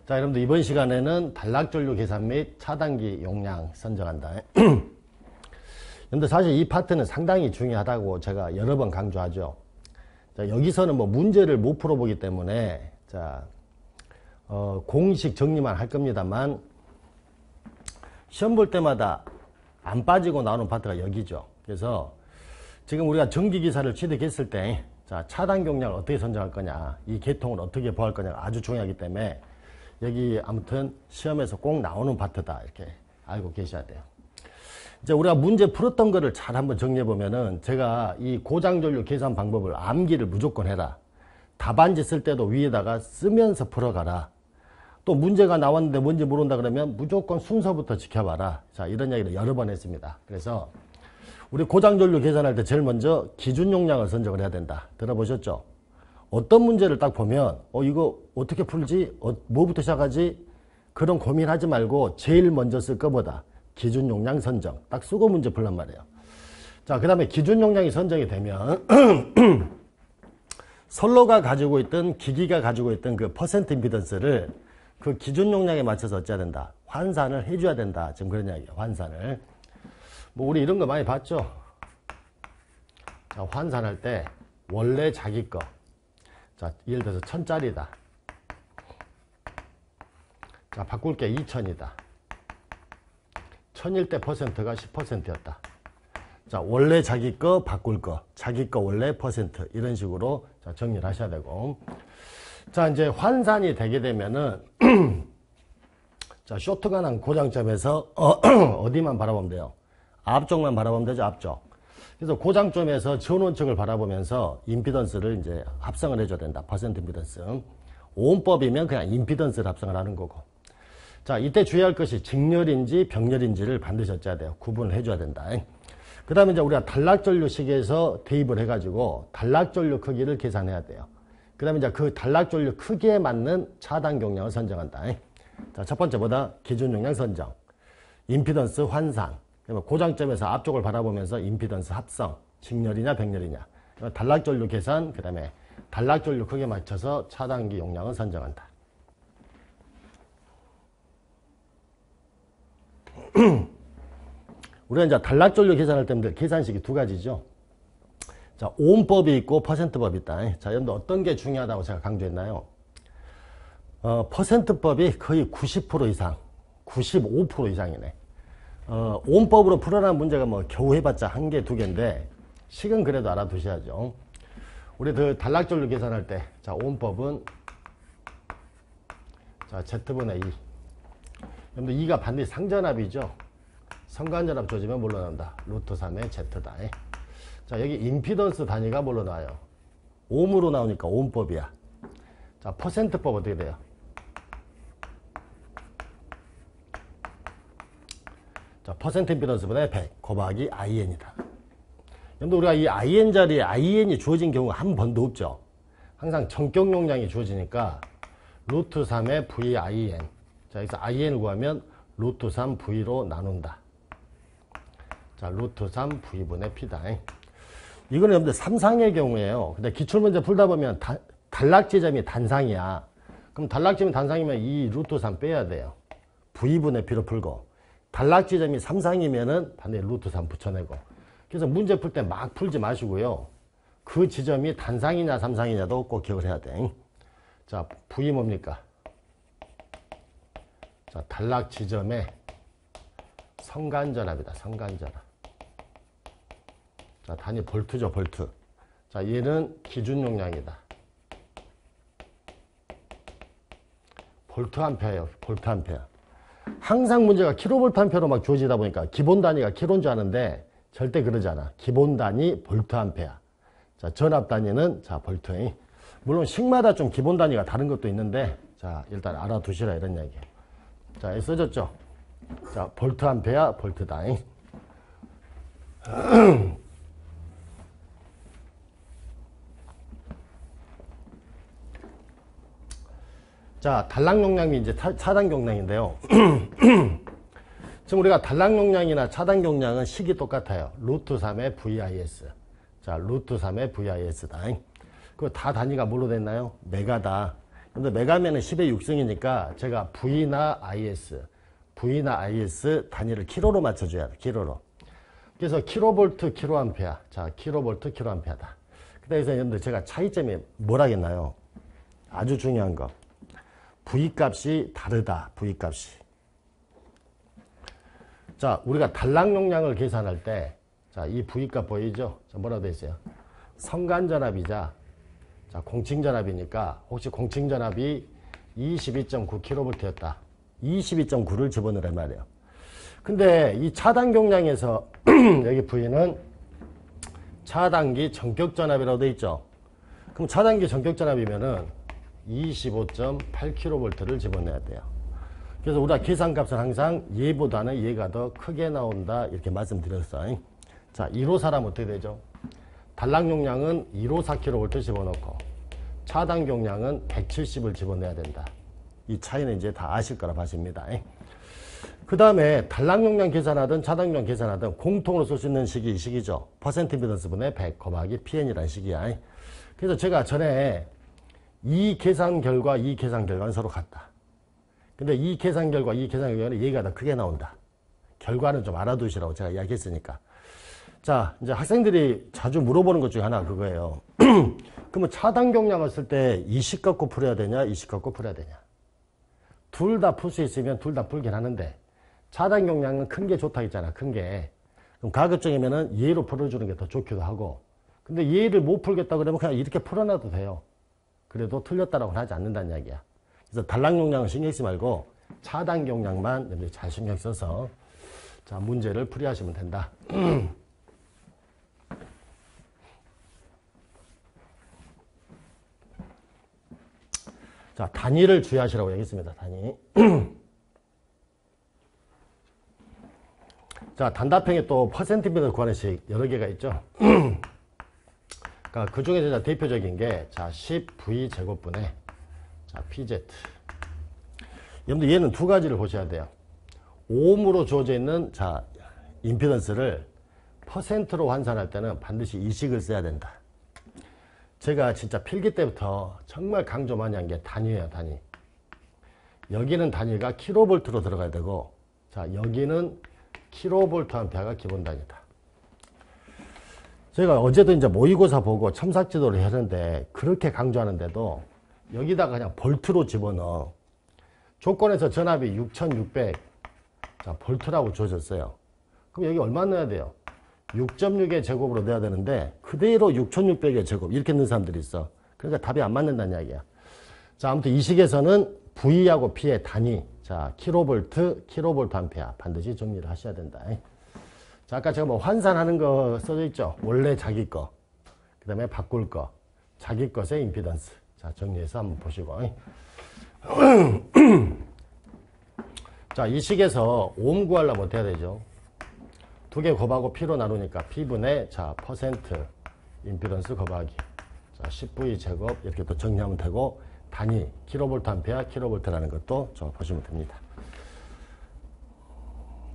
자, 여러분들 이번 시간에는 단락전류 계산 및 차단기 용량 선정한다. 근데 사실 이 파트는 상당히 중요하다고 제가 여러 번 강조하죠. 자, 여기서는 뭐 문제를 못 풀어보기 때문에 자, 공식 정리만 할 겁니다만 시험 볼 때마다 안 빠지고 나오는 파트가 여기죠. 그래서 지금 우리가 전기기사를 취득했을 때 자, 차단 용량을 어떻게 선정할 거냐, 이 계통을 어떻게 보할 거냐가 아주 중요하기 때문에 여기 아무튼 시험에서 꼭 나오는 파트다 이렇게 알고 계셔야 돼요. 이제 우리가 문제 풀었던 거를 잘 한번 정리해 보면은 제가 이 고장전류 계산 방법을 암기를 무조건 해라. 답안지 쓸 때도 위에다가 쓰면서 풀어가라. 또 문제가 나왔는데 뭔지 모른다 그러면 무조건 순서부터 지켜봐라. 자, 이런 이야기를 여러 번 했습니다. 그래서 우리 고장전류 계산할 때 제일 먼저 기준 용량을 선정을 해야 된다. 들어보셨죠? 어떤 문제를 딱 보면 이거 어떻게 풀지? 뭐부터 시작하지? 그런 고민하지 말고 제일 먼저 쓸 거보다 기준 용량 선정 딱 쓰고 문제 풀란 말이에요. 자, 그 다음에 기준 용량이 선정이 되면 선로가 가지고 있던 기기가 가지고 있던 그 퍼센트 임피던스를 그 기준 용량에 맞춰서 어찌해야 된다? 환산을 해줘야 된다. 지금 그런 이야기예요. 환산을. 뭐 우리 이런 거 많이 봤죠? 자, 환산할 때 원래 자기 거. 자, 예를 들어서 1000짜리다. 자, 바꿀게 2000이다. 1000일 때 퍼센트가 10%였다. 자, 원래 자기 거 바꿀 거. 자기 거 원래 퍼센트. 이런 식으로 자, 정리를 하셔야 되고. 자, 이제 환산이 되게 되면은 자, 쇼트가 난 고장점에서 어디만 바라보면 돼요? 앞쪽만 바라보면 되죠, 앞쪽. 그래서 고장점에서 전원층을 바라보면서 임피던스를 이제 합성을 해줘야 된다. 퍼센트 임피던스. 오음법이면 그냥 임피던스를 합성을 하는 거고. 자, 이때 주의할 것이 직렬인지 병렬인지를 반드시 어째야 돼요. 구분을 해줘야 된다. 그 다음에 이제 우리가 단락전류 시계에서 대입을 해가지고 단락전류 크기를 계산해야 돼요. 그 다음에 이제 그 단락전류 크기에 맞는 차단 용량을 선정한다. 자, 첫 번째 보다 기준 용량 선정. 임피던스 환산. 고장점에서 앞쪽을 바라보면서 임피던스 합성, 직렬이냐 병렬이냐, 단락전류 계산, 그 다음에 단락전류 크기에 맞춰서 차단기 용량을 선정한다. 우리가 이제 단락전류 계산할 때는 계산식이 두 가지죠. 자, 오음법이 있고 퍼센트법이 있다. 자, 여러분들 어떤 게 중요하다고 제가 강조했나요? 퍼센트법이 거의 90% 이상, 95% 이상이네. 오음법으로 풀어나는 문제가 뭐 겨우 해봤자 한 개, 두 개인데 식은 그래도 알아두셔야죠. 우리 그 단락전류 계산할 때 자, 오음법은 자, Z분의 2. 여러분들 2가 반드시 상전압이죠. 성간전압 조지면 뭘로 나온다? 루트 3의 Z다. 자, 여기 임피던스 단위가 뭘로 나와요? 오음으로 나오니까 오음법이야. 자, 퍼센트법 어떻게 돼요? 자, 퍼센트 임피던스분의 100 곱하기 IN이다. 여러분들 우리가 이 IN 자리에 IN이 주어진 경우가 한 번도 없죠. 항상 전격 용량이 주어지니까 루트 3의 VIN. 자, 여기서 IN을 구하면 루트 3 V로 나눈다. 자, 루트 3 V분의 P다. 이거는 여러분들 삼상의 경우에요. 근데 기출문제 풀다 보면 단락지점이 단상이야. 그럼 단락지점이 단상이면 이 루트 3 빼야 돼요. V분의 P로 풀고. 단락지점이 3상이면은 반드시 루트 3 붙여내고. 그래서 문제 풀 때 막 풀지 마시고요. 그 지점이 단상이냐 3상이냐도 꼭 기억을 해야 돼. 자, V 뭡니까? 자, 단락지점의 성간전압이다. 성간전압. 자, 단위 볼트죠, 볼트. 자, 얘는 기준 용량이다. 볼트 암페어예요, 볼트 암페어. 항상 문제가 킬로볼트 암페어로 막 주어지다 보니까 기본 단위가 킬로인 줄 아는데 절대 그러지 않아. 기본 단위 볼트 암페어. 자, 전압 단위는 자, 볼트. 물론 식마다 좀 기본 단위가 다른 것도 있는데 자, 일단 알아두시라 이런 얘기예요. 자, 여기 써졌죠? 자, 볼트 암페어, 볼트다. 자, 단락 용량이 이제 차단 용량인데요. 지금 우리가 단락 용량이나 차단 용량은 식이 똑같아요. 루트 3의 VIS. 자, 루트 3의 VIS다. 그 다 단위가 뭘로 됐나요? 메가다. 근데 메가면은 10의 6승이니까 제가 V나 IS 단위를 킬로로 맞춰줘야 돼. 킬로로. 그래서 킬로볼트, 킬로암페어. 자, 킬로볼트, 킬로암페어다. 그래서 여러분들 제가 차이점이 뭐라겠나요? 아주 중요한 거. V 값이 다르다. V 값이. 자, 우리가 단락 용량을 계산할 때, 자, 이 V 값 보이죠? 자, 뭐라고 되어 있어요? 성간전압이자, 자, 공칭전압이니까, 혹시 공칭전압이 22.9kV였다. 22.9를 집어넣으란 말이에요. 근데 이 차단 용량에서, 여기 V는 차단기 전격전압이라고 되어 있죠? 그럼 차단기 전격전압이면은 25.8kV를 집어넣어야 돼요. 그래서 우리가 계산값은 항상 얘보다는 얘가 더 크게 나온다 이렇게 말씀드렸어요. 자, 1호사라면 어떻게 되죠? 단락 용량은 154kV 집어넣고 차단 용량은 170을 집어넣어야 된다. 이 차이는 이제 다 아실 거라 봐집니다. 그 다음에 단락 용량 계산하든 차단 용량 계산하든 공통으로 쓸 수 있는 식이 이 식이죠. 퍼센트 임피던스 분의 100 곱하기 PN이라는 식이야. 그래서 제가 전에 이 계산 결과는 서로 같다. 근데 이 계산 결과는 얘가 더 크게 나온다. 결과는 좀 알아두시라고 제가 이야기했으니까. 자, 이제 학생들이 자주 물어보는 것 중에 하나 그거예요. 그러면 차단 용량을 쓸 때 이 식 갖고 풀어야 되냐, 이 식 갖고 풀어야 되냐. 둘 다 풀 수 있으면 둘 다 풀긴 하는데 차단 용량은 큰 게 좋다 했잖아, 큰 게. 그럼 가급적이면은 얘로 풀어주는 게 더 좋기도 하고. 근데 얘를 못 풀겠다 그러면 그냥 이렇게 풀어놔도 돼요. 그래도 틀렸다라고는 하지 않는다는 이야기야. 그래서 단락 용량은 신경 쓰지 말고 차단 용량만 잘 신경 써서 자, 문제를 풀이하시면 된다. 자, 단위를 주의하시라고 얘기했습니다. 단위. 자, 단답형에 또 퍼센트비를 구하는 식 여러 개가 있죠. 그러니까 그 중에서 대표적인 게, 자, 10V 제곱분의, 자, PZ. 여러분들 얘는 두 가지를 보셔야 돼요. 오음으로 주어져 있는, 자, 임피던스를 퍼센트로 환산할 때는 반드시 이 식을 써야 된다. 제가 진짜 필기 때부터 정말 강조 많이 한 게 단위예요, 단위. 여기는 단위가 킬로볼트로 들어가야 되고, 자, 여기는 킬로볼트 암페어가 기본 단위다. 저희가 어제도 이제 모의고사 보고 첨삭 지도를 했는데 그렇게 강조하는데도 여기다가 그냥 볼트로 집어넣어. 조건에서 전압이 6600, 자, 볼트라고 주어졌어요. 그럼 여기 얼마 넣어야 돼요? 6.6의 제곱으로 넣어야 되는데 그대로 6600의 제곱 이렇게 넣는 사람들이 있어. 그러니까 답이 안 맞는다는 이야기야. 자, 아무튼 이 식에서는 V하고 P의 단위, 자, 킬로볼트 암페어 반드시 정리를 하셔야 된다. 자, 아까 제가 뭐 환산하는 거 써져 있죠? 원래 자기 거, 그 다음에 바꿀 거, 자기 것의 임피던스. 자, 정리해서 한번 보시고. 자, 이 식에서 오hm 구하려면 어떻게 해야 되죠? 두 개 곱하고 P로 나누니까 P분의, 자, 퍼센트 임피던스 곱하기, 자, 10V 제곱 이렇게 또 정리하면 되고, 단위, 킬로볼트 암페어, 킬로볼트라는 것도 좀 보시면 됩니다.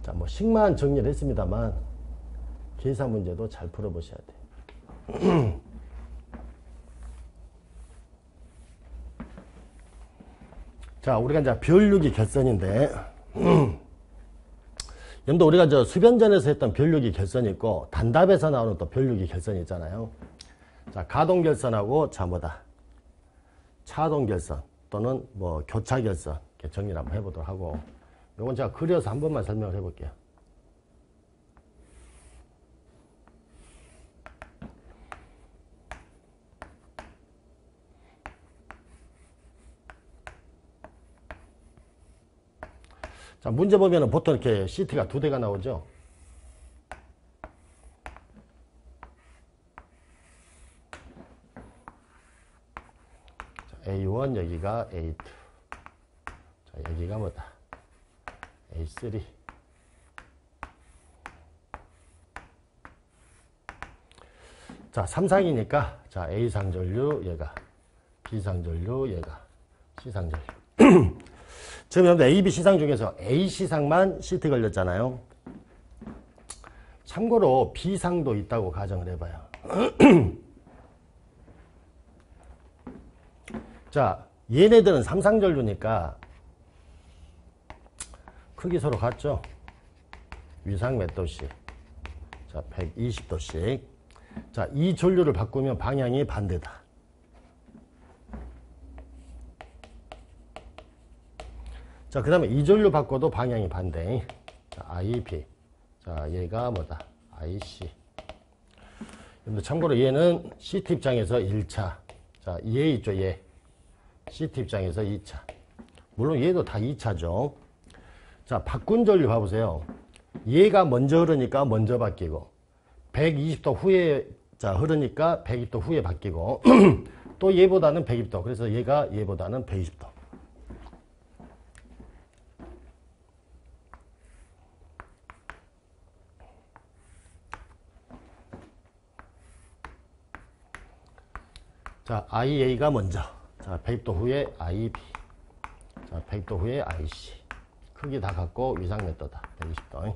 자, 뭐 식만 정리를 했습니다만 계산 문제도 잘 풀어보셔야 돼요. 자, 우리가 이제 별육이 결선인데 여러분들 우리가 저 수변전에서 했던 별육이 결선이 있고 단답에서 나오는 또 별육이 결선이 있잖아요. 자, 가동 결선하고 자, 뭐다? 차동 결선 또는 뭐 교차 결선 이렇게 정리를 한번 해보도록 하고, 이건 제가 그려서 한 번만 설명을 해볼게요. 자, 문제 보면은 보통 이렇게 시트가 두 대가 나오죠. 자, A1 여기가 A2. 자, 여기가 뭐다? A3. 자, 3상이니까, 자, A상전류, 얘가, B상전류, 얘가, C상전류. 지금 여러분들 A, B, C상 중에서 A시상만 시트 걸렸잖아요. 참고로 B상도 있다고 가정을 해봐요. 자, 얘네들은 삼상전류니까 크기 서로 같죠? 위상 몇 도씩? 자, 120도씩. 자, 이 전류를 바꾸면 방향이 반대다. 자, 그 다음에 이 전류 바꿔도 방향이 반대. 자, IB. 자, 얘가 뭐다? IC. 근데 참고로 얘는 CT 입장에서 1차. 자, 얘 있죠, 얘. CT 입장에서 2차. 물론 얘도 다 2차죠. 자, 바꾼 전류 봐보세요. 얘가 먼저 흐르니까 먼저 바뀌고, 120도 후에, 자, 흐르니까 120도 후에 바뀌고, 또 얘보다는 120도. 그래서 얘가 얘보다는 120도. 자, IA가 먼저. 자, 100도 후에 IB. 자, 100도 후에 IC. 크기 다 같고 위상 몇 도다. 120도.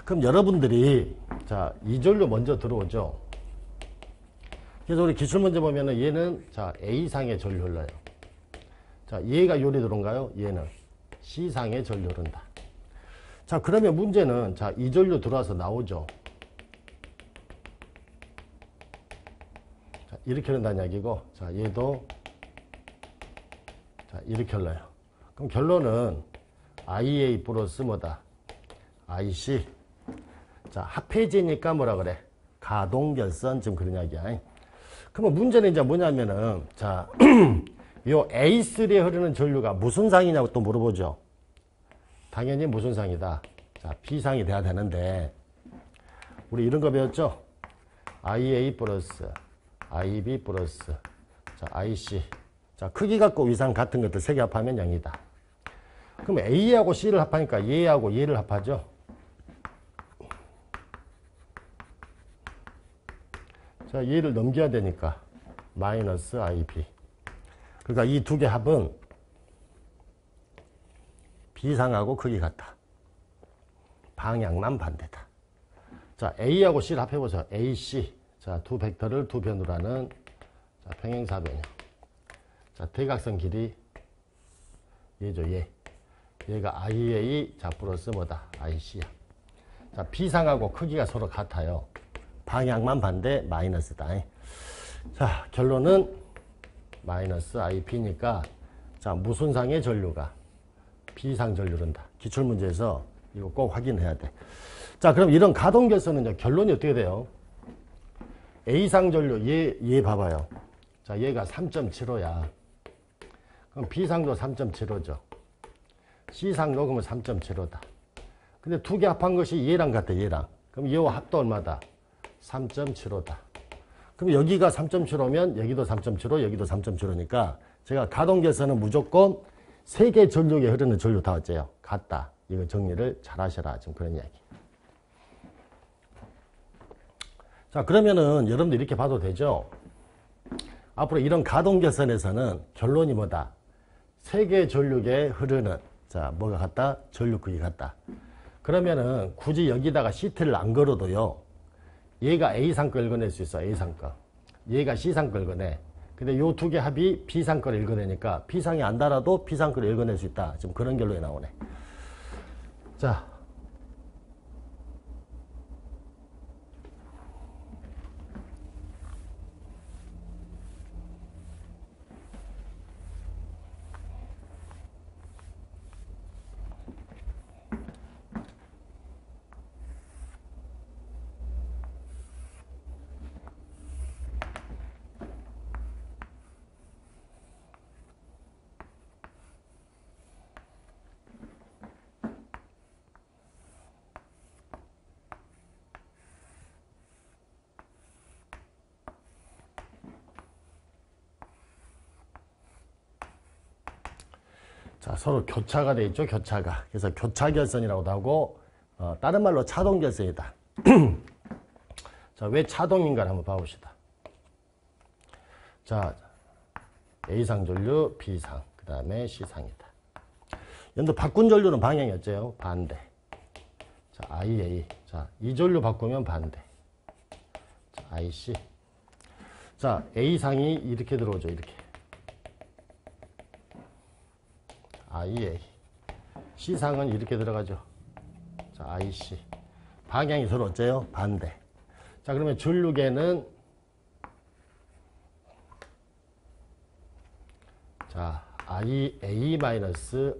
그럼 여러분들이 자, 이 전류 먼저 들어오죠. 그래서 우리 기출문제 보면은 얘는 자, A상의 전류 흘러요. 자, 얘가 요리 들어온가요? 얘는 C상의 전류 흐른다. 자, 그러면 문제는 자, 이 전류 들어와서 나오죠. 자, 이렇게 흐른다는 이야기고, 자, 얘도 자, 이렇게 흘러요. 그럼 결론은 IA 플러스 뭐다? IC. 자, 합해지니까 뭐라 그래? 가동결선. 지금 그런 이야기야. 그러면 문제는 이제 뭐냐면은, 자, 요 A3에 흐르는 전류가 무슨 상이냐고 또 물어보죠. 당연히 무슨 상이다. 자, B상이 돼야 되는데, 우리 이런 거 배웠죠? IA 플러스, IB 플러스, 자, IC. 자, 크기 갖고 위상 같은 것들 세 개 합하면 0이다. 그럼 A하고 C를 합하니까 얘하고 얘를 합하죠. 자, 얘를 넘겨야 되니까 마이너스 IB. 그러니까 이 두 개 합은 B상하고 크기 같다. 방향만 반대다. 자, A하고 C를 합해보세요. AC. 자, 두 벡터를 두 변으로 하는 자, 평행사변형. 자, 대각선 길이 얘죠, 얘. 얘가 IA, 자, 플러스 뭐다? IC야. 자, B상하고 크기가 서로 같아요. 방향만 반대, 마이너스다. 자, 결론은 마이너스 IP니까, 자, 무슨 상의 전류가? B상 전류를 한다. 기출문제에서 이거 꼭 확인해야 돼. 자, 그럼 이런 가동결선은 결론이 어떻게 돼요? A상 전류, 얘 봐봐요. 자, 얘가 3.75야. 그럼 B상도 3.75죠. C상도 그러면 3.75다. 근데 두 개 합한 것이 얘랑 같아, 얘랑. 그럼 얘와 합도 얼마다? 3.75다. 그럼 여기가 3.75면 여기도 3.75, 여기도 3.75니까 제가 가동결선은 무조건 세 개 전류에 흐르는 전류 다 어째요? 같다. 이거 정리를 잘 하셔라. 지금 그런 이야기. 자, 그러면은 여러분들 이렇게 봐도 되죠? 앞으로 이런 가동결선에서는 결론이 뭐다? 세 개 전류에 흐르는, 자, 뭐가 같다? 전류 크기 같다. 그러면은 굳이 여기다가 CT를 안 걸어도요, 얘가 A상 거 읽어낼 수 있어, A상 거. 얘가 C상 거 읽어내. 근데 요 두 개 합이 B상 거를 읽어내니까 B상이 안 달아도 B상 거를 읽어낼 수 있다. 지금 그런 결론이 나오네. 자. 자, 서로 교차가 돼 있죠, 교차가. 그래서 교차결선이라고도 하고, 다른 말로 차동결선이다. 자, 왜 차동인가를 한번 봐봅시다. 자, A상 전류, B상, 그 다음에 C상이다. 연도 바꾼 전류는 방향이 어째요? 반대. 자, IA. 자, 이 전류 바꾸면 반대. 자, IC. 자, A상이 이렇게 들어오죠, 이렇게. IA. C상은 이렇게 들어가죠. 자, IC. 방향이 서로 어째요? 반대. 자, 그러면 전류계는 자, IA-IC.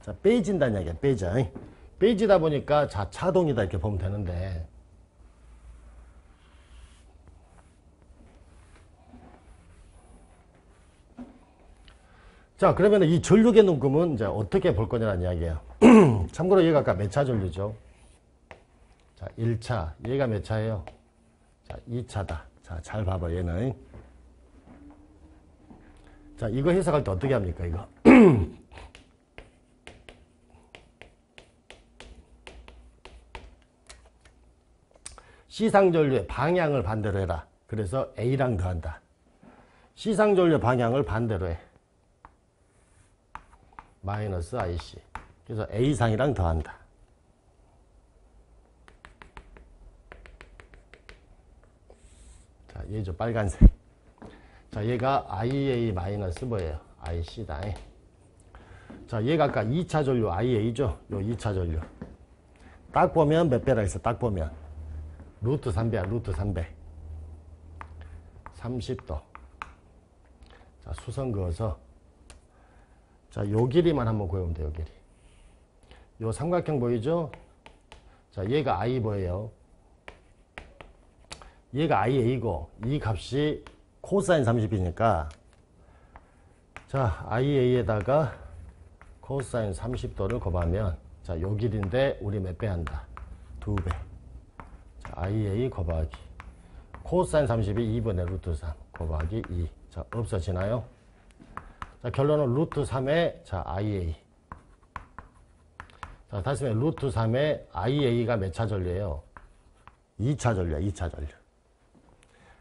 자, 빼진다는 얘기야. 빼져. 빼지다 보니까 자, 차동이다 이렇게 보면 되는데, 자, 그러면 이 전류계 눈금은 이제 어떻게 볼 거냐는 이야기예요. 참고로 얘가 아까 몇 차 전류죠? 자, 1차. 얘가 몇 차예요? 자, 2차다. 자, 잘 봐봐, 얘는. 자, 이거 해석할 때 어떻게 합니까, 이거? C상 전류의 방향을 반대로 해라. 그래서 A랑 더한다. C상 전류의 방향을 반대로 해. 마이너스 IC. 그래서 A상이랑 더한다. 자, 얘죠. 빨간색. 자, 얘가 IA 마이너스 뭐예요? IC다. 자, 얘가 아까 2차 전류 IA죠? 요 2차 전류. 딱 보면 몇 배라 했어? 딱 보면. 루트 3배야, 루트 3배. 30도. 자, 수선 그어서. 자, 요 길이만 한번 구해보면 돼요, 요 길이. 요 삼각형 보이죠? 자, 얘가 I 뭐예요? 얘가 IA고, 이 값이 코사인 30이니까, 자, IA에다가 코사인 30도를 곱하면, 자, 요 길인데, 우리 몇 배 한다? 2배. 자, IA 곱하기. 코사인 30이 2분의 루트 3 곱하기 2. 자, 없어지나요? 자, 결론은 루트 3의, 자, IA. 자, 다시 말해, 루트 3의 IA가 몇 차 전류예요? 2차 전류야, 2차 전류.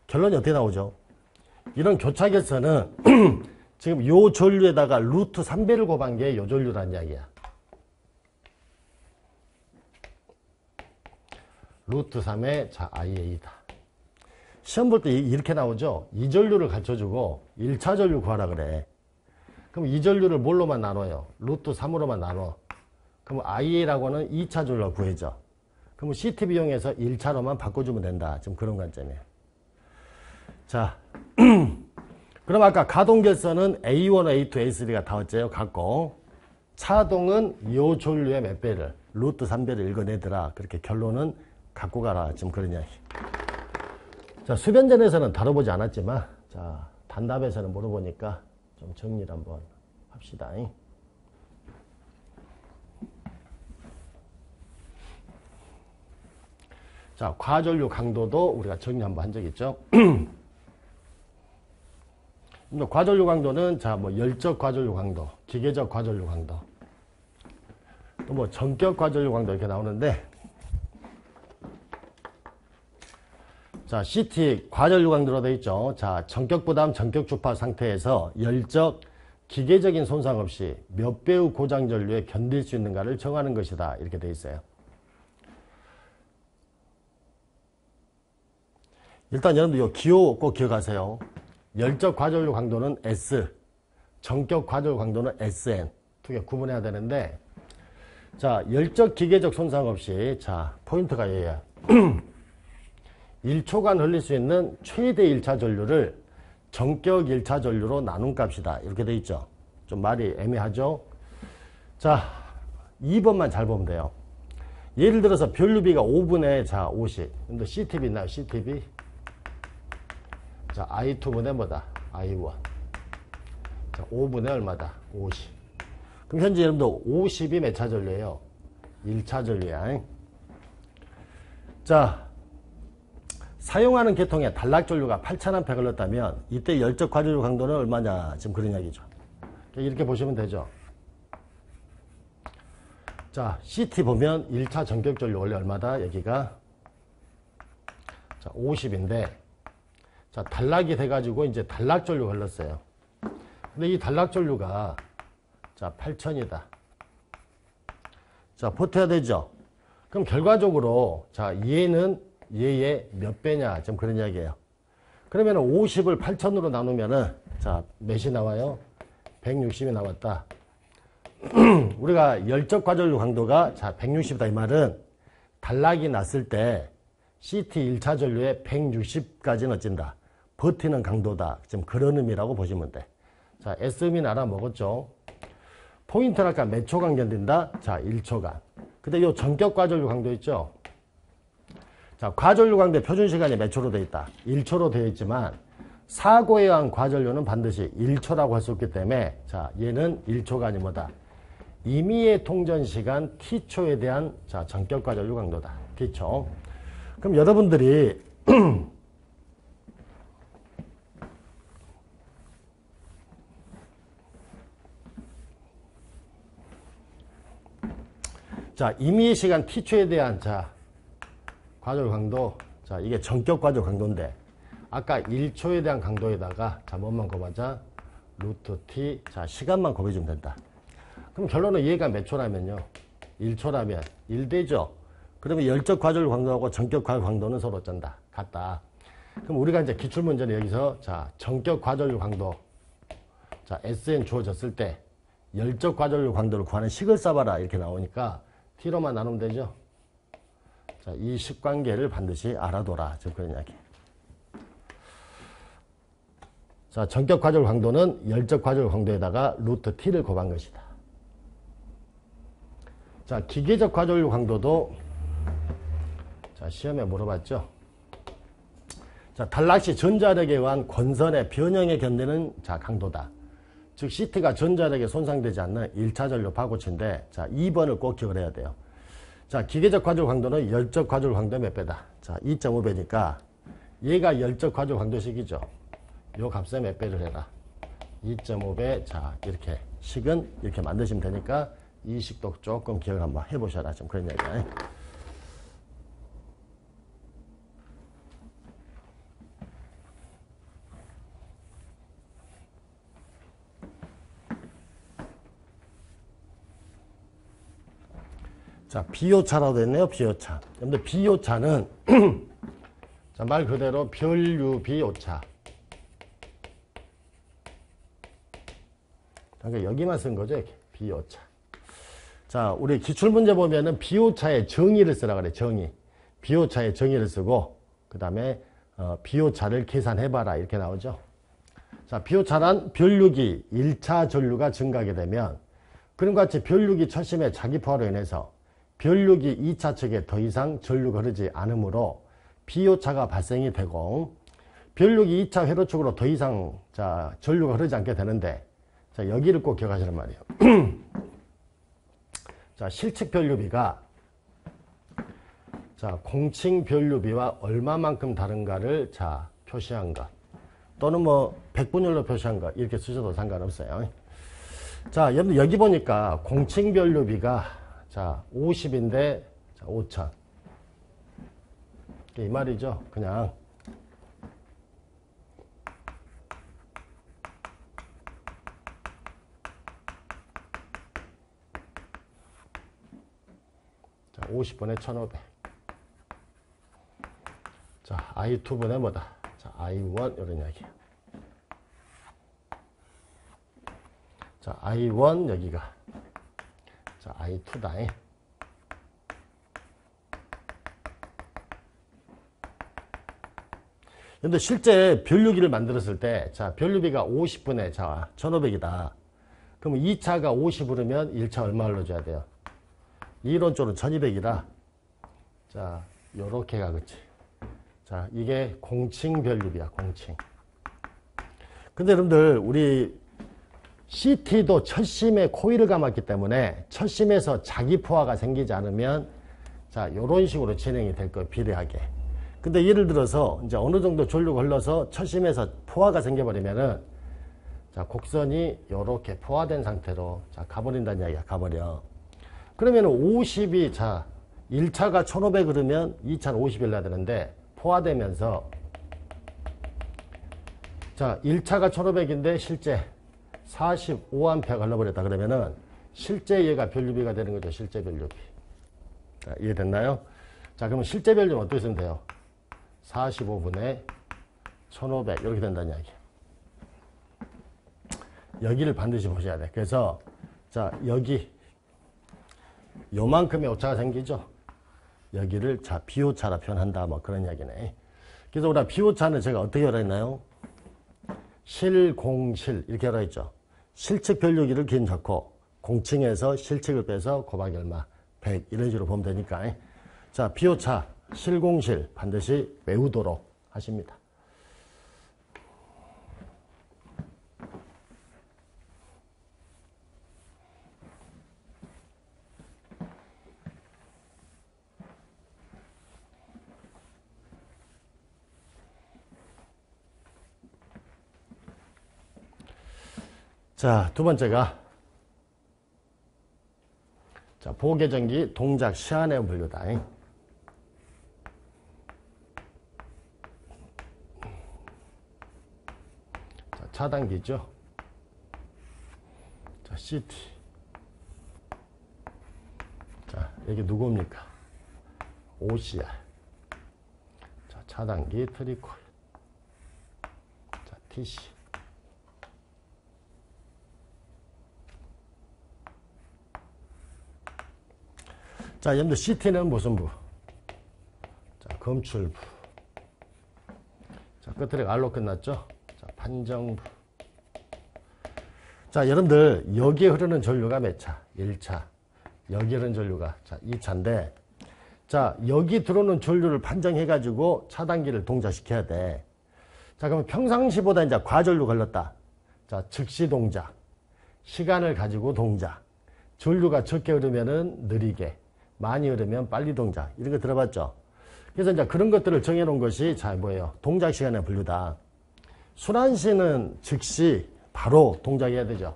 결론이 어떻게 나오죠? 이런 교차결선은 지금 요 전류에다가 루트 3배를 곱한 게 요 전류란 이야기야. 루트 3의 자, IA다. 시험 볼 때 이렇게 나오죠? 이 전류를 가르쳐주고 1차 전류 구하라 그래. 그럼 이 전류를 뭘로만 나눠요? 루트 3으로만 나눠. 그럼 IA라고는 2차 전류가 구해져. 그럼 CT 비용에서 1차로만 바꿔주면 된다. 지금 그런 관점이에요. 자, 그럼 아까 가동결선은 A1, A2, A3가 다 어째요? 같고, 차동은 이 전류의 몇 배를, 루트 3배를 읽어내더라. 그렇게 결론은 갖고 가라. 지금 그런 이야기. 자, 수변전에서는 다뤄보지 않았지만, 자, 단답에서는 물어보니까 좀 정리를 한번 합시다. 자, 과전류 강도도 우리가 정리 한번 한 적 있죠. 과전류 강도는 자, 뭐 열적 과전류 강도, 기계적 과전류 강도, 또 뭐 전격 과전류 강도 이렇게 나오는데, 자, CT 과전류 강도로 되어 있죠. 자, 전격 부담, 전격 주파 상태에서 열적, 기계적인 손상 없이 몇 배의 고장 전류에 견딜 수 있는가를 정하는 것이다. 이렇게 되어 있어요. 일단 여러분들 이 기호 꼭 기억하세요. 열적 과전류 강도는 S, 전격 과전류 강도는 SN. 두 개 구분해야 되는데, 자, 열적 기계적 손상 없이, 자, 포인트가 얘야. 1초간 흘릴 수 있는 최대 1차 전류를 전격 1차 전류로 나눈 값이다. 이렇게 돼 있죠. 좀 말이 애매하죠? 자, 2번만 잘 보면 돼요. 예를 들어서 변류비가 5분의 자, 50. 근데 CTB 있나요? CTB? 자, I2분의 뭐다? I1. 자, 5분의 얼마다? 50. 그럼 현재 여러분들 50이 몇 차 전류예요? 1차 전류야. 자, 사용하는 계통에 단락 전류가 8,000A 흘렀다면 이때 열적 과전류 강도는 얼마냐? 지금 그런 이야기죠. 이렇게 보시면 되죠. 자, CT 보면 1차 전격 전류 원래 얼마다? 여기가 자, 50인데, 자, 단락이 돼가지고 이제 단락 전류 흘렀어요. 근데 이 단락 전류가 자, 8,000이다. 자, 버텨야 되죠. 그럼 결과적으로 자, 얘는 얘의 몇 배냐? 지금 그런 이야기예요. 그러면 50을 8,000으로 나누면은 자, 몇이 나와요? 160이 나왔다. 우리가 열적 과전류 강도가 자 160이다 이 말은 단락이 났을 때 CT 1차 전류에 160까지는 어찐다. 버티는 강도다. 지금 그런 의미라고 보시면 돼. 자, S음인 알아먹었죠. 포인트는 아까 몇 초간 견딘다? 자, 1초간. 근데 요 전격 과전류 강도 있죠? 자, 과전류 강도의 표준 시간이 몇 초로 되어 있다? 1초로 되어 있지만 사고에 의한 과전류는 반드시 1초라고 할 수 없기 때문에 자, 얘는 1초간이 뭐다? 임의의 통전 시간 T초에 대한 자, 전격 과전류 강도다. T초. 그럼 여러분들이 자, 임의의 시간 T초에 대한 자, 과전류 강도. 자, 이게 전격 과전류 강도인데 아까 1초에 대한 강도에다가 자, 뭐만 곱하자? 루트 T. 자, 시간만 곱해주면 된다. 그럼 결론은 얘가 몇 초라면요? 1초라면 1되죠. 그러면 열적 과전류 강도하고 전격 과전류 강도는 서로 어쩐다? 같다. 그럼 우리가 이제 기출문제는 여기서 자, 전격 과전류 강도 자, SN 주어졌을 때 열적 과전류 강도를 구하는 식을 써봐라 이렇게 나오니까 T로만 나누면 되죠. 자, 이 식관계를 반드시 알아둬라. 지금 그런 이야기. 자, 전격 과전류 강도는 열적 과전류 강도에다가 루트 T를 곱한 것이다. 자, 기계적 과전류 강도도 자, 시험에 물어봤죠. 자, 단락시 전자력에 의한 권선의 변형에 견디는 자, 강도다. 즉 CT가 전자력에 손상되지 않는 1차 전류 바고치인데 자, 2번을 꼭 기억을 해야 돼요. 자, 기계적 과전류 강도는 열적 과전류 강도 몇 배다? 자, 2.5배니까 얘가 열적 과전류 강도식이죠. 요 값에 몇 배를 해라? 2.5배. 자, 이렇게 식은 이렇게 만드시면 되니까 이 식도 조금 기억을 한번 해보셔라. 좀 그런 얘기야. 자, 비오차라고 했네요. 비오차. 근데 비오차는 자, 말 그대로 변류비오차. 그러니까 여기만 쓴 거죠. 이렇게. 비오차. 자, 우리 기출문제 보면은 비오차의 정의를 쓰라 그래. 정의. 비오차의 정의를 쓰고 그 다음에 비오차를 계산해봐라 이렇게 나오죠. 자, 비오차란 변류기 1차 전류가 증가하게 되면 그런 것 같이 변류기 철심의 자기 포화로 인해서 변류기 2차 측에 더 이상 전류가 흐르지 않으므로 비오차가 발생이 되고 변류기 2차 회로 쪽으로 더 이상 자, 전류가 흐르지 않게 되는데 자, 여기를 꼭 기억하시란 말이에요. 자, 실측 변류비가 자, 공칭 변류비와 얼마만큼 다른가를 자, 표시한 것 또는 뭐 백분율로 표시한 것 이렇게 쓰셔도 상관없어요. 자, 여러분 여기 보니까 공칭 변류비가 자, 50인데 자, 5,000. 이 말이죠. 그냥 자, 50분의 1,500. 자, I2분의 뭐다? 자, I1 이런 이야기예요. 자, I1 여기가 자, I2다. 근데 실제 변류기를 만들었을 때, 자, 변류비가 50분의, 자, 1,500이다. 그러면 2차가 50 흐르면 1차 얼마 흘러줘야 돼요? 이론적으로는 1,200이다. 자, 요렇게가, 그치. 자, 이게 공칭 변류비야, 공칭. 근데 여러분들, 우리 CT도 철심에 코일을 감았기 때문에 철심에서 자기 포화가 생기지 않으면 자, 요런 식으로 진행이 될 거예요. 비례하게. 근데 예를 들어서 이제 어느 정도 전류가 흘러서 철심에서 포화가 생겨버리면은 자, 곡선이 요렇게 포화된 상태로 자, 가버린다는 이야기야. 가버려. 그러면은 50이 자, 1차가 1,500 흐르면 2차는 50을 해야 되는데 포화되면서 자, 1차가 1,500인데 실제 45A 흘러버렸다 그러면은 실제 얘가 변류비가 되는 거죠. 실제 변류비. 자, 이해됐나요? 자, 그러면 실제 변류는 어떻게 쓰면 돼요? 45분의 1,500 이렇게 된다는 이야기예요. 여기를 반드시 보셔야 돼. 그래서 자, 여기 요만큼의 오차가 생기죠. 여기를 자, 비오차라 표현한다. 뭐 그런 이야기네. 그래서 우리가 비오차는 제가 어떻게 하라 했나요? 실공실 이렇게 하라 했죠. 실측 변류기를 기준 잡고 공칭에서 실측을 빼서 곱하기 얼마 100 이런 식으로 보면 되니까. 자, 비오차 실공실 반드시 외우도록 하십니다. 자, 두 번째가 자, 보계전기 동작 시한의 분류다. 자, 차단기죠. 자, CT. 자, 여기 누구입니까? OCR. 자, 차단기 트리콜. 자, TC. 자, 여러분들 CT는 무슨 부? 자, 검출부. 자, 끝으로 R로 끝났죠? 자, 판정부. 자, 여러분들 여기에 흐르는 전류가 몇 차? 1차. 여기 흐르는 전류가 자, 2차인데 자, 여기 들어오는 전류를 판정해가지고 차단기를 동작시켜야 돼. 자, 그러면 평상시보다 이제 과전류 걸렸다. 자, 즉시 동작. 시간을 가지고 동작. 전류가 적게 흐르면은 느리게. 많이 흐르면 빨리 동작. 이런 거 들어봤죠? 그래서 이제 그런 것들을 정해놓은 것이 자, 뭐예요? 동작 시간의 분류다. 순환시는 즉시 바로 동작해야 되죠.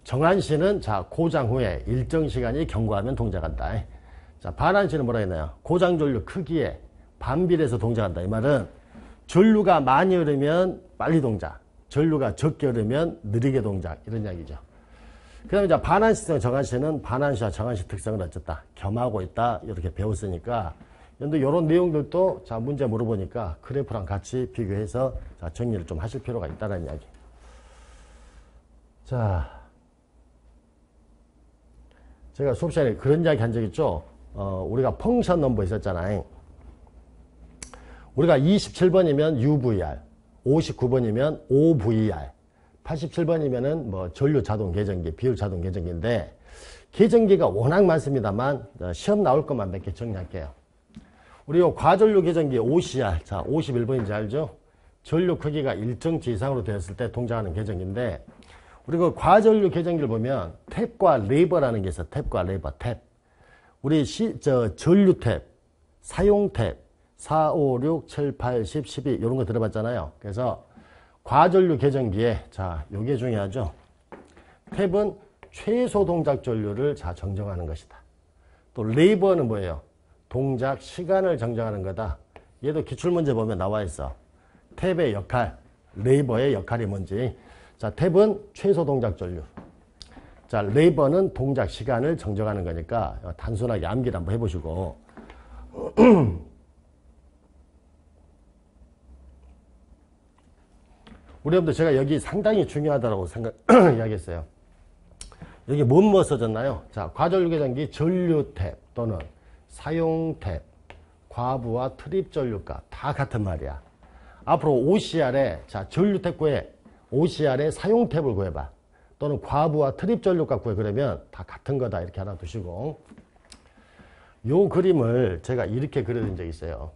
정환시는 자, 고장 후에 일정 시간이 경과하면 동작한다. 자, 반환시는 뭐라 했나요? 고장 전류 크기에 반비례해서 동작한다. 이 말은 전류가 많이 흐르면 빨리 동작, 전류가 적게 흐르면 느리게 동작. 이런 이야기죠. 그 다음에 이제 반환시성, 정환시는 반환시와 정환시 특성을 어쨌다. 겸하고 있다. 이렇게 배웠으니까. 근데 이런 내용들도 자, 문제 물어보니까 그래프랑 같이 비교해서 자, 정리를 좀 하실 필요가 있다는 이야기. 자, 제가 수업 시간에 그런 이야기 한 적 있죠? 우리가 펑션 넘버 있었잖아요. 우리가 27번이면 UVR, 59번이면 OVR, 87번이면은 뭐 전류 자동 계정기, 비율 자동 계정기인데 계정기가 워낙 많습니다만 시험 나올 것만 몇 개 정리할게요. 우리 요 과전류 계정기 OCR, 자 51번인지 알죠? 전류 크기가 일정치 이상으로 되었을 때 동작하는 계정기인데 우리 그 과전류 계정기를 보면 탭과 레버라는 게 있어. 탭과 레버, 탭. 우리 전류 탭, 사용 탭, 4, 5, 6, 7, 8, 10, 12 이런 거 들어봤잖아요. 그래서 과전류 계정기에 자, 요게 중요하죠. 탭은 최소 동작 전류를 자, 정정하는 것이다. 또 레버는 뭐예요? 동작 시간을 정정하는 거다. 얘도 기출문제 보면 나와 있어. 탭의 역할, 레버의 역할이 뭔지. 자, 탭은 최소 동작 전류. 자, 레버는 동작 시간을 정정하는 거니까 단순하게 암기를 한번 해보시고. 우리 여러분들 제가 여기 상당히 중요하다고 이야기했어요. 여기 뭐뭐 써졌나요? 자, 과전류 계정기 전류 탭 또는 사용 탭, 과부와 트립 전류값 다 같은 말이야. 앞으로 OCR에 자, 전류 탭 구해 OCR에 사용 탭을 구해봐. 또는 과부와 트립 전류값 구해. 그러면 다 같은 거다. 이렇게 하나 두시고. 요 그림을 제가 이렇게 그려둔 적이 있어요.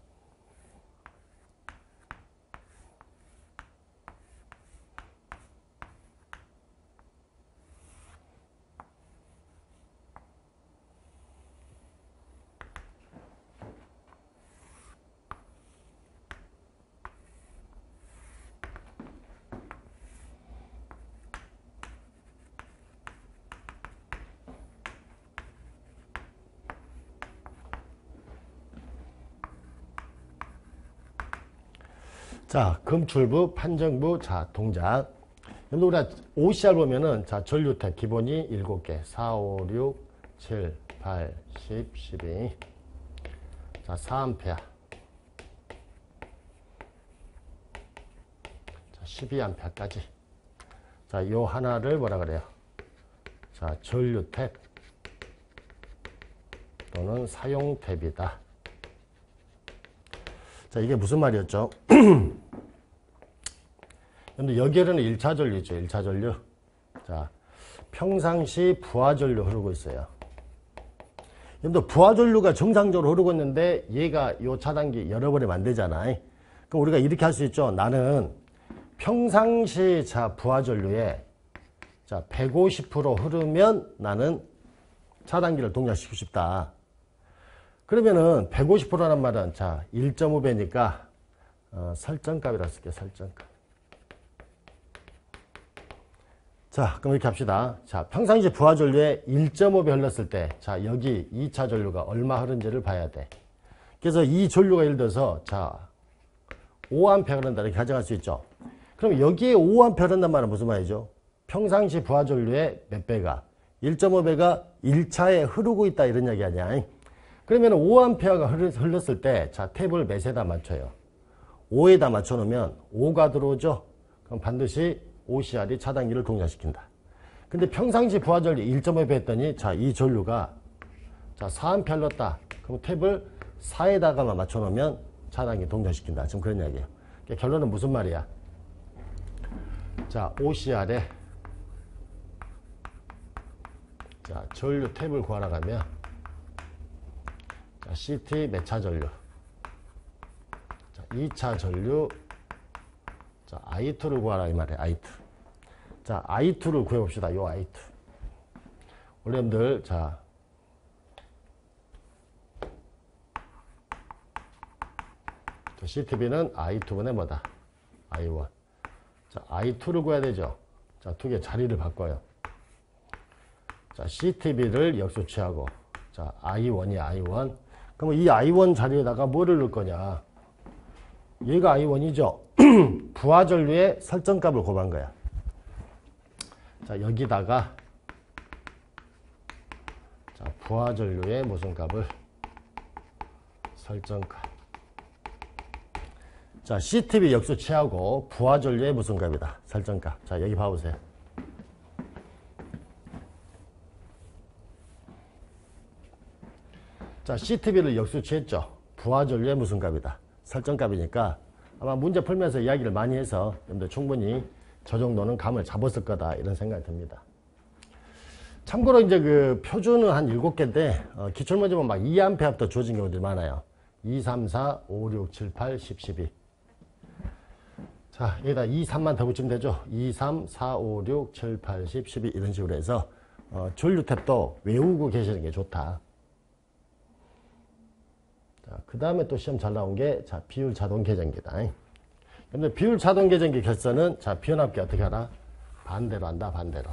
자, 검출부, 판정부, 자, 동작. 우리가 OCR 보면은, 자, 전류 탭 기본이 7개. 4, 5, 6, 7, 8, 10, 12. 자, 4A. 자, 12A까지. 자, 요 하나를 뭐라 그래요? 자, 전류 탭 또는 사용 탭이다. 자, 이게 무슨 말이었죠? 근데 여기에는 1차 전류죠. 1차 전류. 자, 평상시 부하 전류 흐르고 있어요. 여러분들 부하 전류가 정상적으로 흐르고 있는데 얘가 요 차단기 열어버리면 안 되잖아. 그럼 우리가 이렇게 할 수 있죠. 나는 평상시 자 부하 전류에 자 150% 흐르면 나는 차단기를 동작시키고 싶다. 그러면은 150%란 말은 자 1.5배니까 설정값이라 쓸게요. 설정값. 자, 그럼 이렇게 합시다. 자, 평상시 부하 전류에 1.5배 흘렀을 때, 자, 여기 2차 전류가 얼마 흐른지를 봐야 돼. 그래서 이 전류가 예를 들어서, 자, 5A 흐른다. 이렇게 가져갈 수 있죠. 그럼 여기에 5A 흐른단 말은 무슨 말이죠? 평상시 부하 전류의 몇 배가? 1.5배가 1차에 흐르고 있다. 이런 이야기 아니야. 그러면 5A가 흘렀을 때, 자, 탭을 몇에다 맞춰요? 5에다 맞춰놓으면 5가 들어오죠? 그럼 반드시 OCR이 차단기를 동작시킨다. 근데 평상시 부하 전류 1.5배 했더니 자, 이 전류가 자, 4A 흘렀다. 그럼 탭을 4에다가만 맞춰 놓으면 차단기 동작시킨다. 지금 그런 이야기예요. 그러니까 결론은 무슨 말이야? 자, OCR에 자, 전류 탭을 구하러 가면 자, CT 몇 차 전류? 자, 2차 전류 자, I2를 구하라 이 말이에요. I2. 자, I2를 구해봅시다. 요 I2. 원래 여러분들, 자, CTB는 I2분의 뭐다? I1. 자, I2를 구해야 되죠. 자, 두 개 자리를 바꿔요. 자, CTB를 역수 취하고, 자, I1이 I1. 그러면 이 I1 자리에다가 뭐를 넣을 거냐? 얘가 I1이죠. 부하 전류의 설정값을 곱한 거야. 자, 여기다가 자, 부하 전류의 무슨 값을 설정값. 자, CTB 역수 취하고 부하 전류의 무슨 값이다. 설정값. 자, 여기 봐보세요. 자, CTB를 역수 취했죠. 부하 전류의 무슨 값이다. 설정값이니까 아마 문제 풀면서 이야기를 많이 해서 여러분들 충분히 저 정도는 감을 잡았을 거다 이런 생각이 듭니다. 참고로 이제 그 표준은 한 7개인데 기출문제면 막 2A부터 주어진 경우들이 많아요. 2, 3, 4, 5, 6, 7, 8, 10, 12. 자, 여기다 2, 3만 더 붙이면 되죠. 2, 3, 4, 5, 6, 7, 8, 10, 12 이런 식으로 해서 전류 탭도 외우고 계시는 게 좋다. 그 다음에 또 시험 잘 나온 게, 자, 비율 자동 계전기다. 근데 비율 자동 계전기 결선은, 자, 비연합기 어떻게 하라? 반대로 한다, 반대로.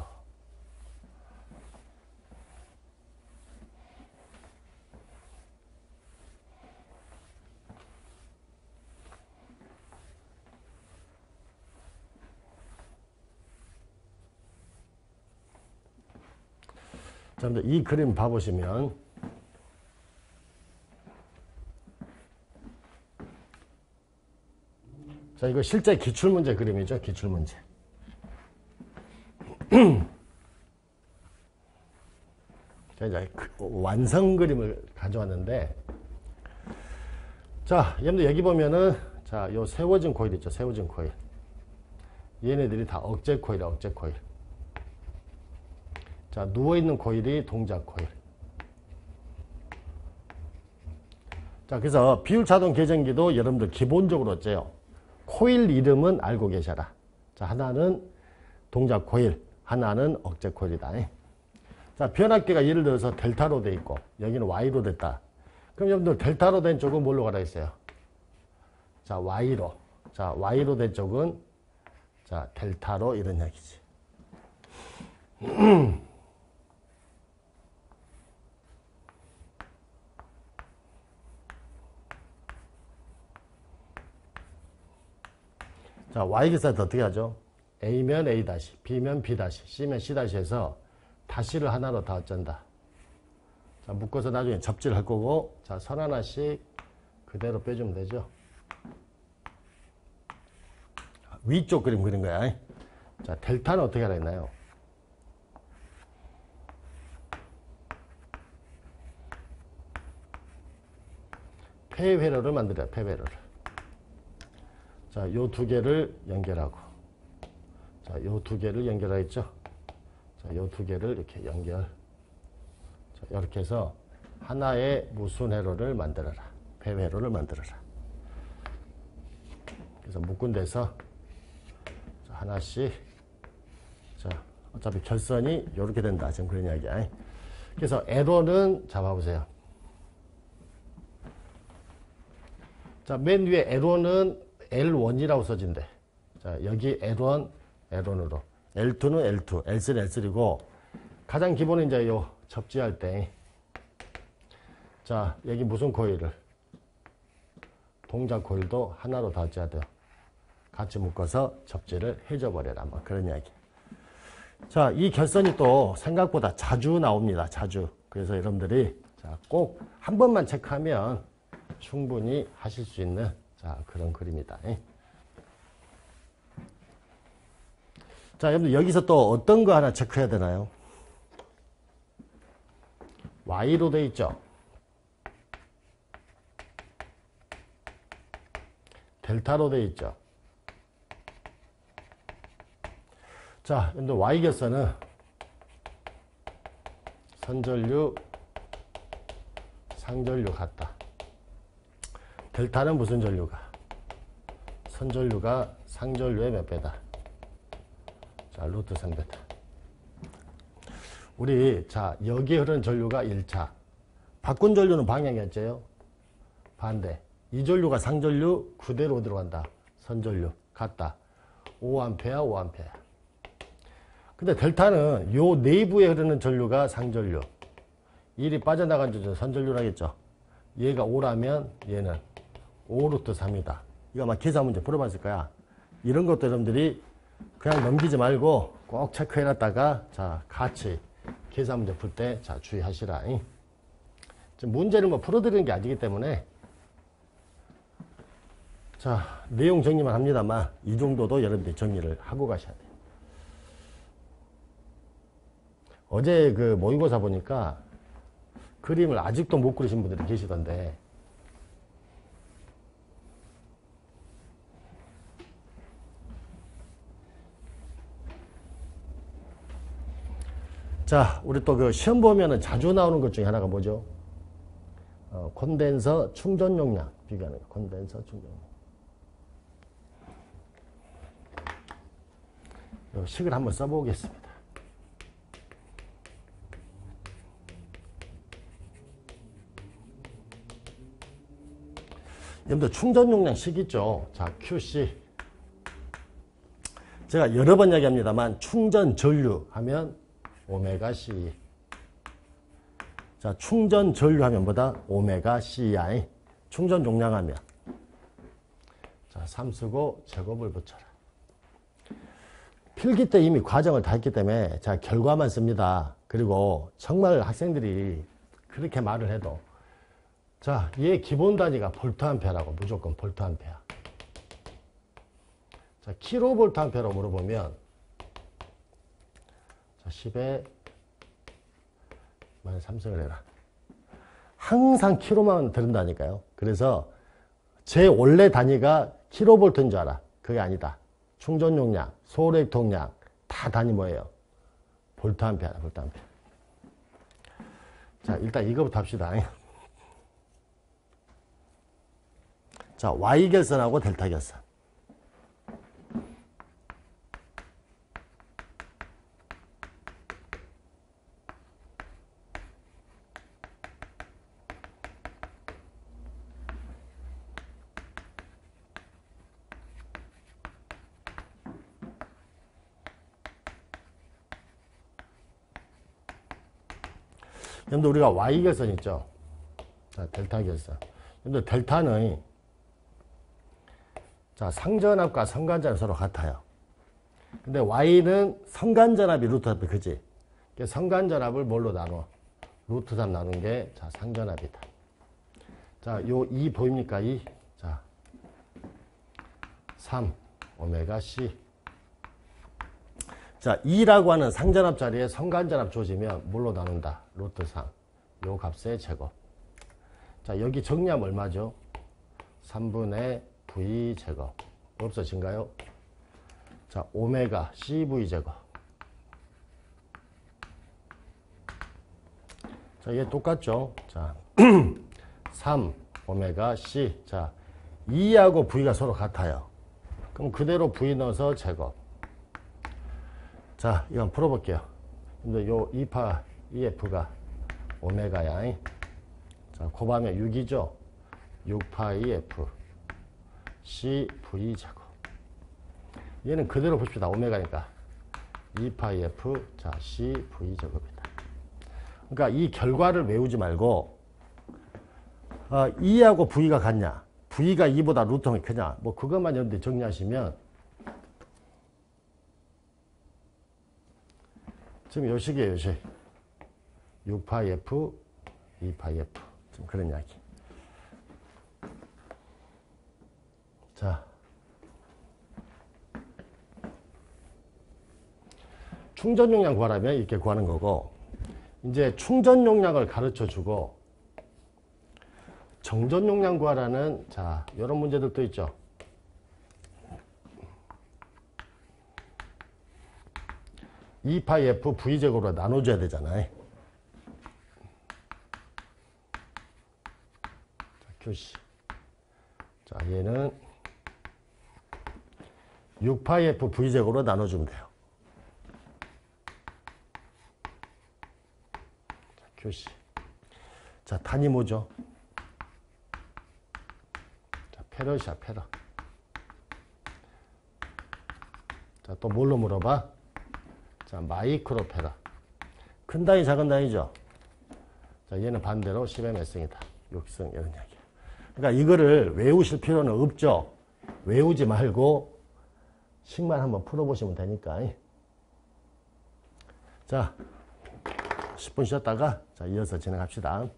자, 이 그림 봐보시면, 자, 이거 실제 기출문제 그림이죠. 기출문제. 자, 이제 완성 그림을 가져왔는데, 자, 여러분들 여기 보면은, 자, 요 세워진 코일 있죠. 세워진 코일. 얘네들이 다 억제 코일이야, 억제 코일. 자, 누워있는 코일이 동작 코일. 자, 그래서 비율 자동 계전기도 여러분들 기본적으로 어째요? 코일 이름은 알고 계셔라. 자, 하나는 동작 코일, 하나는 억제 코일이다. 자, 변압기가 예를 들어서 델타로 돼 있고, 여기는 Y로 됐다. 그럼 여러분들 델타로 된 쪽은 뭘로 가라 했어요? 자, Y로. 자, Y로 된 쪽은, 자, 델타로 이런 이야기지. 자, Y기사도 어떻게 하죠? A면 A 다시, B면 B 다시, C면 C 다시 해서 다시를 하나로 다 어쩐다. 자, 묶어서 나중에 접지를 할 거고, 자, 선 하나씩 그대로 빼주면 되죠. 위쪽 그림 그린 거야. 자, 델타는 어떻게 하라 했나요? 폐회로를 만들어요. 폐회로를. 자, 요 두 개를 연결하고. 자, 요 두 개를 연결하겠죠? 자, 요 두 개를 이렇게 연결. 자, 이렇게 해서 하나의 무슨 회로를 만들어라. 폐회로를 만들어라. 그래서 묶은 데서 자, 하나씩. 자, 어차피 결선이 이렇게 된다. 지금 그런 이야기야. 그래서 에로는 잡아보세요. 자, 맨 위에 L1은 L1이라고 써진대. 자, 여기 L1, L1으로. L2는 L2, L3는 L3고, 가장 기본은 이제 요 접지할 때. 자, 여기 무슨 코일을? 동작 코일도 하나로 다 져야 돼요. 같이 묶어서 접지를 해줘버려라. 뭐 그런 이야기. 자, 이 결선이 또 생각보다 자주 나옵니다. 자주. 그래서 여러분들이 자, 꼭 한 번만 체크하면 충분히 하실 수 있는 자, 그런 그림이다. 자, 여러분들 여기서 또 어떤 거 하나 체크해야 되나요? Y로 돼 있죠. 델타로 돼 있죠. 자, 근데 Y결선은 선전류, 상전류 같다. 델타는 무슨 전류가? 선전류가 상전류의 몇 배다? 자, 루트 3배다. 우리, 자, 여기에 흐르는 전류가 1차. 바꾼 전류는 방향이 어째요? 반대. 이 전류가 상전류 그대로 들어간다. 선전류. 같다. 5A, 5A. 근데 델타는 요 내부에 흐르는 전류가 상전류. 1이 빠져나간 전류 선전류라겠죠. 얘가 5라면 얘는 5루트 3이다. 이거 아마 계산 문제 풀어봤을 거야. 이런 것도 여러분들이 그냥 넘기지 말고 꼭 체크해놨다가 자, 같이 계산 문제 풀 때 자, 주의하시라. 지금 문제를 뭐 풀어드리는 게 아니기 때문에 자, 내용 정리만 합니다만 이 정도도 여러분들이 정리를 하고 가셔야 돼요. 어제 그 모의고사 보니까 그림을 아직도 못 그리신 분들이 계시던데 자, 우리 또 그 시험 보면은 자주 나오는 것 중에 하나가 뭐죠? 콘덴서 충전 용량 비교하는 거. 콘덴서 충전 용량. 식을 한번 써보겠습니다. 여러분들 충전 용량식 있죠? 자, QC. 제가 여러 번 이야기합니다만 충전 전류 하면 오메가 C. 자, 충전 전류 하면 뭐다? 오메가 CI. 충전 용량 하면. 자, 3 쓰고 제곱을 붙여라. 필기 때 이미 과정을 다 했기 때문에 자, 결과만 씁니다. 그리고 정말 학생들이 그렇게 말을 해도 자, 얘 기본 단위가 볼트암페어라고 무조건 볼트암페어. 자, 킬로볼트암페어로 물어보면 자, 10에 만약 3승을 해라. 항상 킬로만 들은다니까요. 그래서 제 원래 단위가 킬로볼트인 줄 알아. 그게 아니다. 충전 용량, 소액통량 다 단위 뭐예요? 볼트암페어다. 볼트암페어. 자, 일단 이거부터 합시다. 자, Y결선하고 델타 결선. 여러분들 우리가 Y결선 있죠? 자, 델타 결선. 여러분들 델타는 자, 상전압과 성간전압 서로 같아요. 근데 Y는 성간전압이 루트 3, 그지? 성간전압을 뭘로 나눠? 루트 3 나눈 게, 자, 상전압이다. 자, 요 2 보입니까? 2. 자, 3, 오메가 C. 자, 2라고 하는 상전합 자리에 성간전합 조지면 뭘로 나눈다? 루트 3. 요 값의 제곱. 자, 여기 정리하면 얼마죠? 3분의 v 제곱. 없어진가요? 자, 오메가 cv 제곱. 자, 얘 똑같죠? 자, 3 오메가 c. 자, 2하고 v가 서로 같아요. 그럼 그대로 v 넣어서 제곱. 자, 이건 풀어볼게요. 근데 요 2파 EF가 오메가야. 자, 곱하면 6이죠? 6파 EF CV 제곱. 얘는 그대로 봅시다. 오메가니까 2파 EF 자 CV 제곱이다. 그러니까 이 결과를 외우지 말고 2하고 V가 같냐? V가 2보다 루트가 크냐? 뭐 그것만 여러분들 정리하시면 지금 요 식이에요. 요 식. 6파 F 2파 F 좀 그런 이야기. 자, 충전 용량 구하라면 이렇게 구하는 거고, 이제 충전 용량을 가르쳐 주고 정전 용량 구하라는 자, 이런 문제들도 있죠. E파이 F V제곱으로 나눠줘야 되잖아요. 자, QC. 자, 얘는 6파이 F V제곱으로 나눠주면 돼요. 자, QC. 자, 단위 뭐죠? 자, 페럿이야, 페럿. 자, 또 뭘로 물어봐? 자, 마이크로 페럿. 큰 단위, 작은 단위죠? 자, 얘는 반대로 10의 몇 승이다. 6승, 이런 이야기야. 그러니까 이거를 외우실 필요는 없죠? 외우지 말고 식만 한번 풀어보시면 되니까. 자, 10분 쉬었다가 자, 이어서 진행합시다.